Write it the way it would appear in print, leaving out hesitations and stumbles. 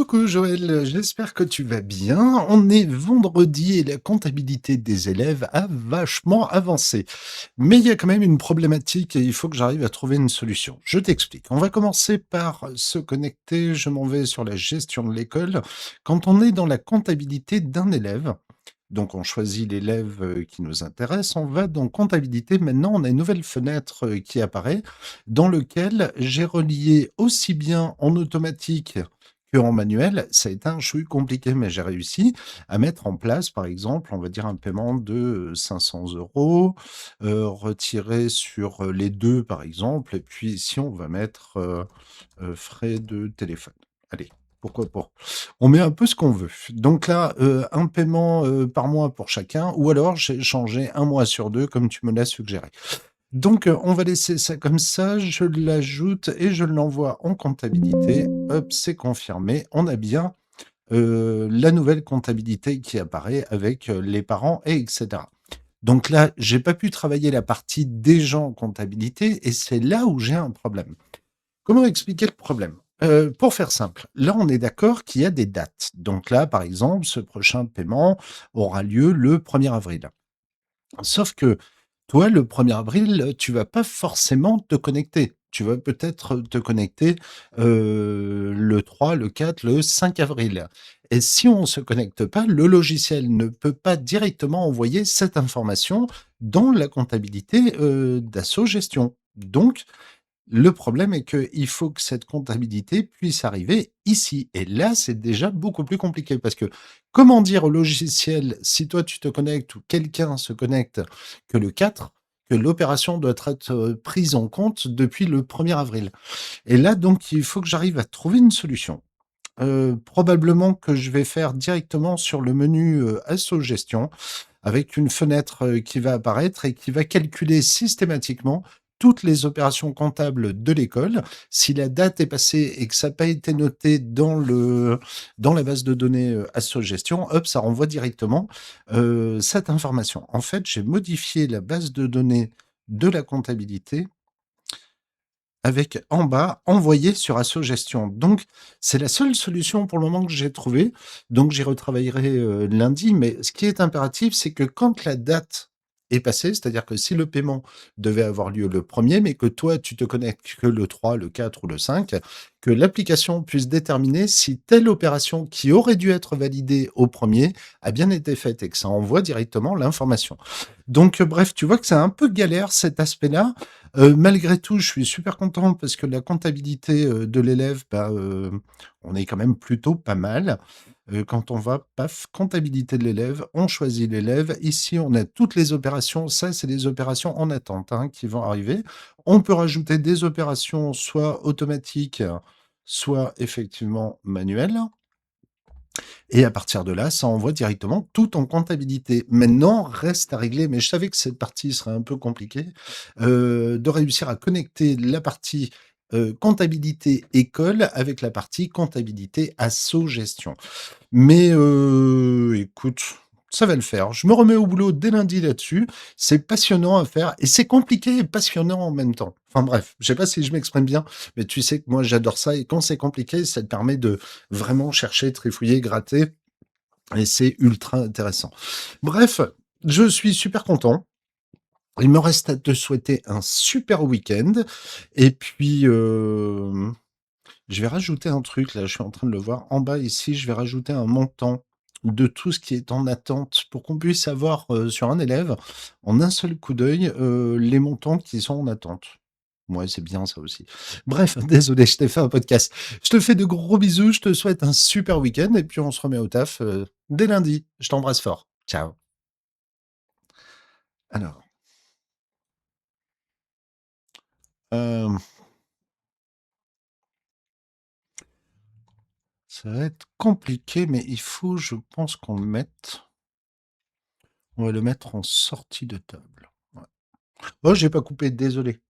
Coucou Joël, j'espère que tu vas bien. On est vendredi et la comptabilité des élèves a vachement avancé. Mais il y a quand même une problématique et il faut que j'arrive à trouver une solution. Je t'explique. On va commencer par se connecter. Je m'en vais sur la gestion de l'école. Quand on est dans la comptabilité d'un élève, donc on choisit l'élève qui nous intéresse, on va dans comptabilité. Maintenant, on a une nouvelle fenêtre qui apparaît dans lequel j'ai relié aussi bien en automatique qu'en manuel. Ça a été un chouïa compliqué, mais j'ai réussi à mettre en place, par exemple, on va dire un paiement de 500 €, retiré sur les deux, par exemple. Et puis ici, on va mettre frais de téléphone. Allez, pourquoi pas? On met un peu ce qu'on veut. Donc là, un paiement par mois pour chacun, ou alors j'ai changé un mois sur deux, comme tu me l'as suggéré. Donc, on va laisser ça comme ça, je l'ajoute et je l'envoie en comptabilité. Hop, c'est confirmé. On a bien, la nouvelle comptabilité qui apparaît avec, les parents et etc. Donc là, j'ai pas pu travailler la partie des gens en comptabilité et c'est là où j'ai un problème. Comment expliquer le problème? Pour faire simple, là, on est d'accord qu'il y a des dates. Donc là, par exemple, ce prochain paiement aura lieu le 1er avril. Sauf que toi, le 1er avril, tu vas pas forcément te connecter. Tu vas peut-être te connecter, le 3, le 4, le 5 avril. Et si on se connecte pas, le logiciel ne peut pas directement envoyer cette information dans la comptabilité, d'Asso Gestion. Donc, le problème est qu'il faut que cette comptabilité puisse arriver ici. Et là, c'est déjà beaucoup plus compliqué parce que comment dire au logiciel, si toi tu te connectes ou quelqu'un se connecte que le 4, que l'opération doit être prise en compte depuis le 1er avril. Et là, donc, il faut que j'arrive à trouver une solution. Probablement que je vais faire directement sur le menu Asso Gestion avec une fenêtre qui va apparaître et qui va calculer systématiquement toutes les opérations comptables de l'école. Si la date est passée et que ça n'a pas été noté dans la base de données Assogestion, hop, ça renvoie directement cette information. En fait, j'ai modifié la base de données de la comptabilité avec en bas envoyé sur Assogestion. Donc, c'est la seule solution pour le moment que j'ai trouvée. Donc, j'y retravaillerai lundi. Mais ce qui est impératif, c'est que quand la date est passée, c'est-à-dire que si le paiement devait avoir lieu le 1er, mais que toi, tu te connectes que le 3, le 4 ou le 5, que l'application puisse déterminer si telle opération qui aurait dû être validée au 1er a bien été faite et que ça envoie directement l'information. Donc, bref, tu vois que c'est un peu galère cet aspect-là. Malgré tout, je suis super content parce que la comptabilité, de l'élève, bah, on est quand même plutôt pas mal. Quand on va, paf, comptabilité de l'élève, on choisit l'élève. Ici, on a toutes les opérations. Ça, c'est des opérations en attente, hein, qui vont arriver. On peut rajouter des opérations soit automatiques, soit effectivement manuelles. Et à partir de là, ça envoie directement tout en comptabilité. Maintenant, reste à régler, mais je savais que cette partie serait un peu compliquée, de réussir à connecter la partie, comptabilité école avec la partie comptabilité asso gestion. Mais, écoute, ça va le faire. Je me remets au boulot dès lundi là-dessus. C'est passionnant à faire et c'est compliqué et passionnant en même temps. Enfin bref, je sais pas si je m'exprime bien, mais tu sais que moi j'adore ça et quand c'est compliqué, ça te permet de vraiment chercher, trifouiller, gratter et c'est ultra intéressant. Bref, je suis super content. Il me reste à te souhaiter un super week-end et puis, je vais rajouter un truc là, je suis en train de le voir en bas ici, je vais rajouter un montant de tout ce qui est en attente pour qu'on puisse avoir, sur un élève, en un seul coup d'œil, les montants qui sont en attente. Ouais, c'est bien ça aussi. Bref, désolé, je t'ai fait un podcast. Je te fais de gros bisous, je te souhaite un super week-end et puis on se remet au taf, dès lundi. Je t'embrasse fort. Ciao. Alors, hem, ça va être compliqué, mais il faut, je pense on va le mettre en sortie de table. Ouais. Oh, j'ai pas coupé, désolé.